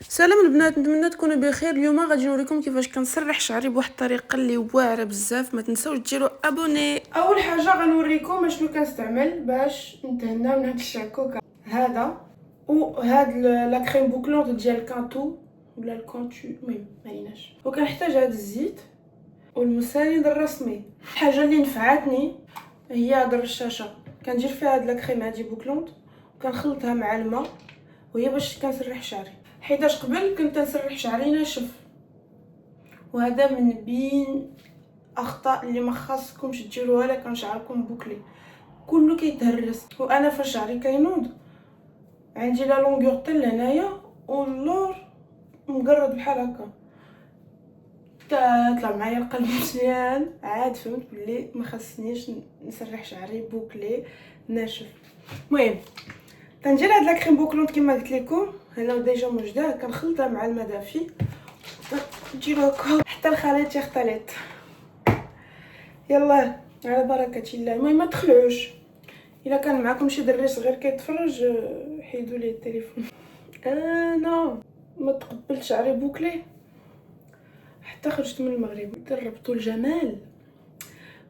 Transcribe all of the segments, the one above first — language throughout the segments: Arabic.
سلام البنات، نتمنى تكونوا بخير. اليوم غادي نوريكم كيفاش كنسرح شعري بواحد الطريقه اللي واعره بزاف. ما تنساوش ديروا ابوني. اول حاجه غنوريكم شنو كنستعمل باش نتهنى من هاد الشعكوكه هذا وهاد لا كريم بوكلونط ديال كانتو ولا الكونتو، المهم ماليناش. وكنحتاج هاد الزيت والمساند الرسمي. الحاجه اللي نفعتني هي هاد الرشاشه، كندير فيها هاد لا كريم هادي بوكلونط وكنخلطها مع الماء، وهي باش كنسرح شعري. حيتاش قبل كنت نسرح شعري ناشف، وهذا من بين اخطاء اللي ما خاصكمش ديروها الا كان شعركم بوكلي، كله كيتهرس. وانا فاش شعري كينوض عندي لا لونغور حتى لهنايا واللور مقرد بحال هكا، طلع معايا القلب مزيان. عاد فهمت بلي ما خاصنيش نسرح شعري بوكلي ناشف. المهم كندير هاد لا كريم بوكلونط كما قلت لكم، انا ديجا موجوده، كنخلطها مع الماء دافي نديرو هكا حتى الخليط يختلط. يلا على بركه الله. المهم ما تخلعوش، الا كان معكم شي دري صغير كيتفرج حيدوا ليه التليفون. انا ما تقبلت شعري بوكلي حتى خرجت من المغرب. دربتو الجمال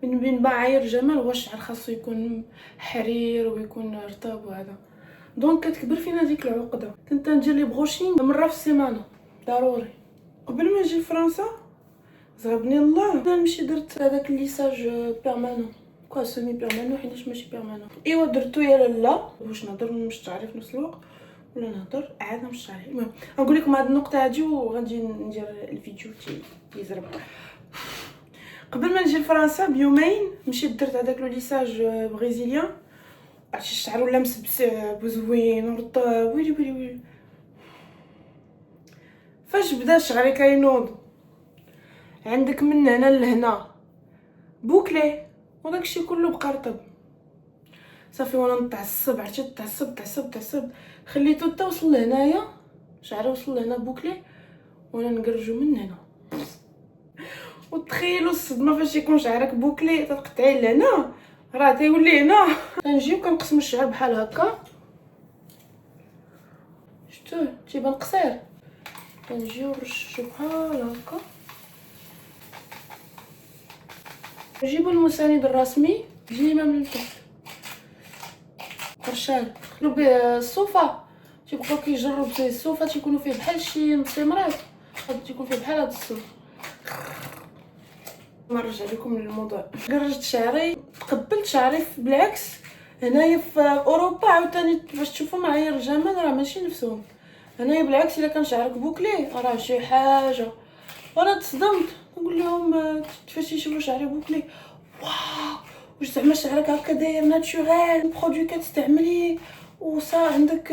من بين معايير الجمال هو الشعر خاصو يكون حرير ويكون رطب وهذا، دونك كتكبر فينا ديك العقده. كنت ندير لي بروشين مره في السيمانه ضروري. قبل ما نجي لفرنسا زغبني الله نمشي درت هذاك الليساج بيرمانون، كوا سيمي بيرمانون حيتاش ماشي بيرمانون. ايوا درتو يا لالا واش نهضر ونمشي شعري في نفس الوقت ولا نهضر عاد نمشي شعري. المهم نقول لكم هاد النقطه هادي وغادي ندير الفيديو تيزرب. قبل ما نجي لفرنسا بيومين مشيت درت هذاك لو ليساج بريزيليان، عرفتي الشعر ولا مسبسب وزوين ورطب ويلي ويلي ويلي. فاش بدا شعري كينوض عندك من هنا لهنا بوكلي وداكشي كله بقى رطب صافي. وانا نتعصب، عرفتي تعصب خليته حتى وصل لهنايا، شعري وصل لهنا بوكلي وانا نقرجو من هنا. وتخيلوا الصدمه فاش يكون شعرك بوكلي تقطعي لهنا راه تيولي هنا. كنجيو كنقسم الشعر بحال هكا، شفتوه تيبان قصير، كنجيو نرشو بحال هكا. نجيبو المساند الرسمي ديما من التحت قرشان دخلو به الصوفه، تيبقاو كيجرب زي الصوفه تيكونوا فيه بحال شي مسمرات، هذا تيكون فيه بحال هذا الصوف. نرجع لكم للموضوع. قرجت شعري، تقبلت شعري بالعكس. هنايا في اوروبا عاوتاني باش تشوفوا معايير الجمال راه ماشي نفسهم. هنايا بالعكس الا كان شعرك بوكلي راه شي حاجه. وانا تصدمت نقول لهم فاش يشوفوا شعري بوكلي واو واش زعما شعرك هكا داير ناتوريل برودوي كتستعملي وصا عندك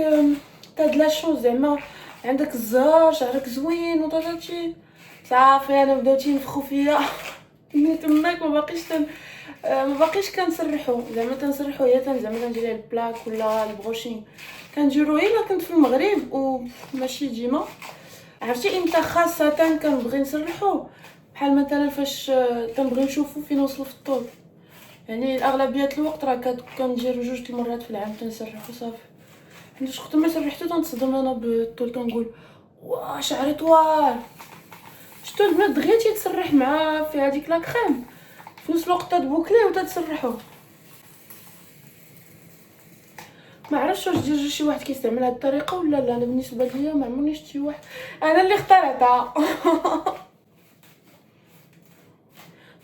هاد لا شوز، زعما عندك الزهر شعرك زوين وطاطاتي. صافي انا بداو تينفخوا فيا من تماك ما باقيش كنسرحو، زعما تنسرحو هي زعما تندير ليه البلاك ولا البروشين كنديرو الا كنت في المغرب وماشي ديما. عرفتي امتى خاصه كنبغي نسرحو؟ بحال مثلا فاش تنبغي نشوفو فين وصل في الطول، يعني الاغلبيه الوقت راه كندير جوج المرات في العام تنسرحو صافي. حيت وقت ما سرحتو تنتصدم انا بالطول، كنقول واه شعري طوال. شتو البنات دغيا تيتسرح مع في هذيك لا كريم في نفس الوقت تبوكليه وتتسرحوا. ما عرفتش واش دير شي واحد كيستعمل هذه الطريقه ولا لا. انا بالنسبه ليا ما عمرني شفت شي واحد، انا اللي اخترعتها.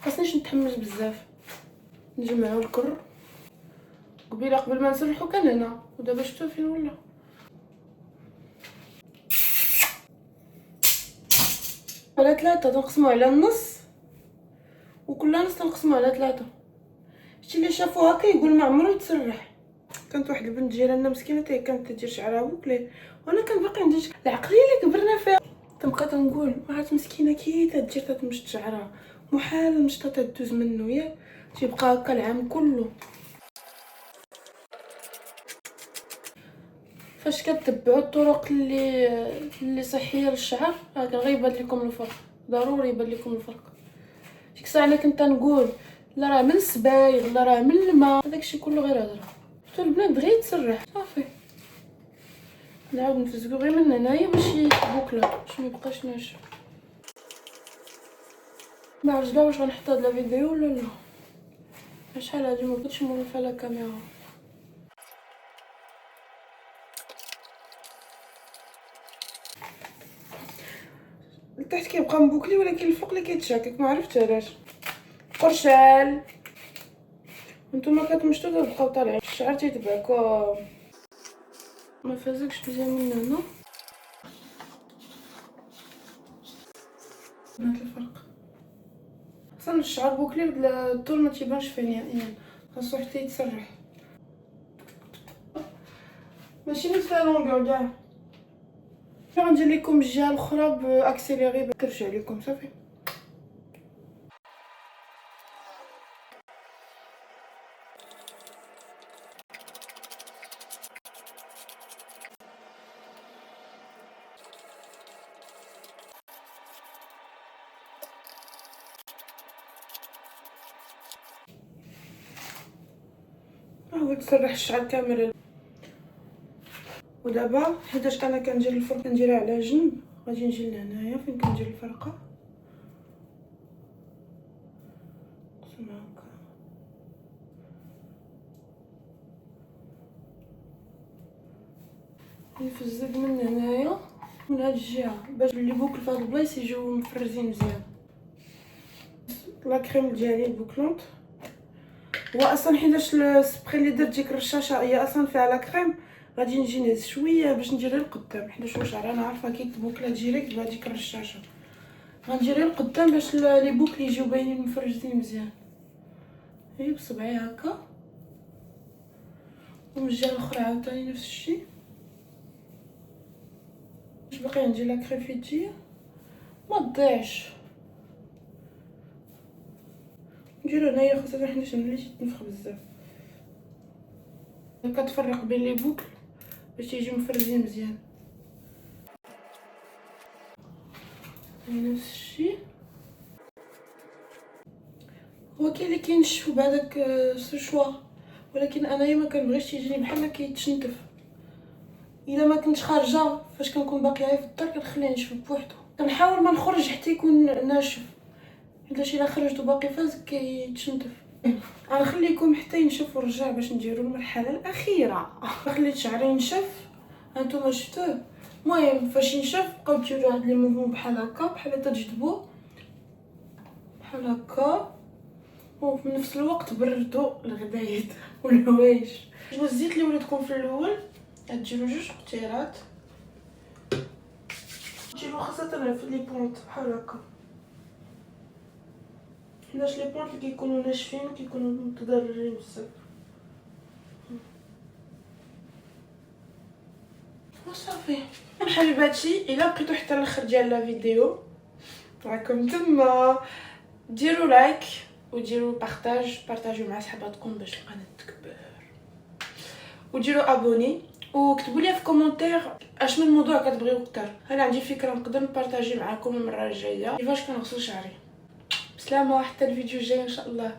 خاصنيش نتحمس بزاف. نجمعوا الكر قبل ما نسرحوا كان هنا، ودابا شفتوا فين ولا. على 3 تنقسموا على النص وكل نص تنقسموا على 3. شتي اللي شافو هكا يقول ما عمرو يتسرح. كانت واحد البنت جيراننا مسكينه كانت تدير شعرها بوكلي وانا كان باقي عندي العقليه اللي كبرنا فيها. تنبقى تنقول ما عرفت مسكينه كي تدير تتمشط شعرها محال المشطه تدوز منه ياك تيبقى هكا العام كله. فاش كتبعوا الطرق اللي صحيه للشعر راه غيبان لكم الفرق، ضروري يبان لكم الفرق. ديك الساعه انا كنت نقول لا راه من السبايغ لا راه من الماء، هذاكشي كله غير هضره. شفتوا البنات دغيا يتسرح صافي. نعاود نفزقو غير من هنايا باش يبوكلي واكله باش ما يبقاش ناشف. ما عرفتش لا واش غنحط هاد لا فيديو ولا لا. شحال هادي ما كنتش مولفه لا كاميرا. لتحت كيبقى مبوكلي ولكن الفوق اللي كيتشاكك، ما عرفت علاش. قرشال نتوما كتمشطو تبقاو طالعين الشعر تيتبعكم. ما فازكش مزيان من هنا. هاد الفرق اصلا الشعر بوكلي الطول ما تيبانش فيه نهائيا، خاصو حتى يتسرح. ماشي نفس لا لونغور كاع. غندير لكم الجهه الاخرى باكسيليري كنرجع لكم صافي. هو تسرح الشعر كامل. ودابا حيتاش انا كندير الفرق كنديرها على جنب، غادي نجي لهنايا فين كندير الفرقه نقسمها هكا. نفزك من هنايا من هاد الجهه باش اللي بوكل في هاد البلايص يجيو مفرزين مزيان. لا كريم ديالي البوكلونط هو اصلا حيتاش السبري اللي درت ديك الرشاشه هي اصلا فيها لا كريم، غادي نجي نهز شويه باش نديرها لقدام حيت واش انا عارفه كيتبوكلا ديريكت بهاديك الرشاشه. غنديرها لقدام باش لي بوكل يجيو باينين مفرجين مزيان. هي بصبعي هكا ومن الجهه الاخرى عاوتاني نفس الشيء. باش باقي عندي لا كريم في يدي ما تضيعش. نديرو هنايا خاصة حيت ملي تتنفخ بزاف كتفرق بين لي بوكل باش يجيو مفرزين مزيان. نفس الشيء هو كاين اللي كينشفو بهذاك السشوا، ولكن انايا ما كنبغيش تيجيني بحال كيتشنتف. الا ما كنتش خارجه فاش كنكون باقيه في الدار كنخليه ينشف بوحدو. كنحاول ما نخرج حتى يكون ناشف حيت الا خرجتو باقي فازك كيتشنتف. غنخليكم حتى ينشف ونرجع باش نديرو المرحله الاخيره. خليت شعري ينشف هانتوما شفتوه. المهم فاش ينشف بقاو ديروا هاد لي موفمون بحال هكا بحال تجذبوا بحال هكا، وفي نفس الوقت بردوا الغدايد والهوايش. شنو الزيت اللي وليتكم في الاول غديروا جوج قطيرات ديروا خاصه في لي بونط بحال هكا حيت لي بونط اللي كيكونوا ناشفين كيكونوا متضررين بزاف. وصافي حبيباتي الا بقيتو حتى الاخر ديال لا فيديو راكم تما ديروا لايك وديروا بارطاجيو مع صحاباتكم باش القناه تكبر، وديروا ابوني وكتبوا لي في كومونتير اش من موضوع كتبغيو اكثر. انا عندي فكره نقدر نبارطاجي معكم المره الجايه كيفاش كنغسل شعري. بسلامه حتى الفيديو الجاي ان شاء الله.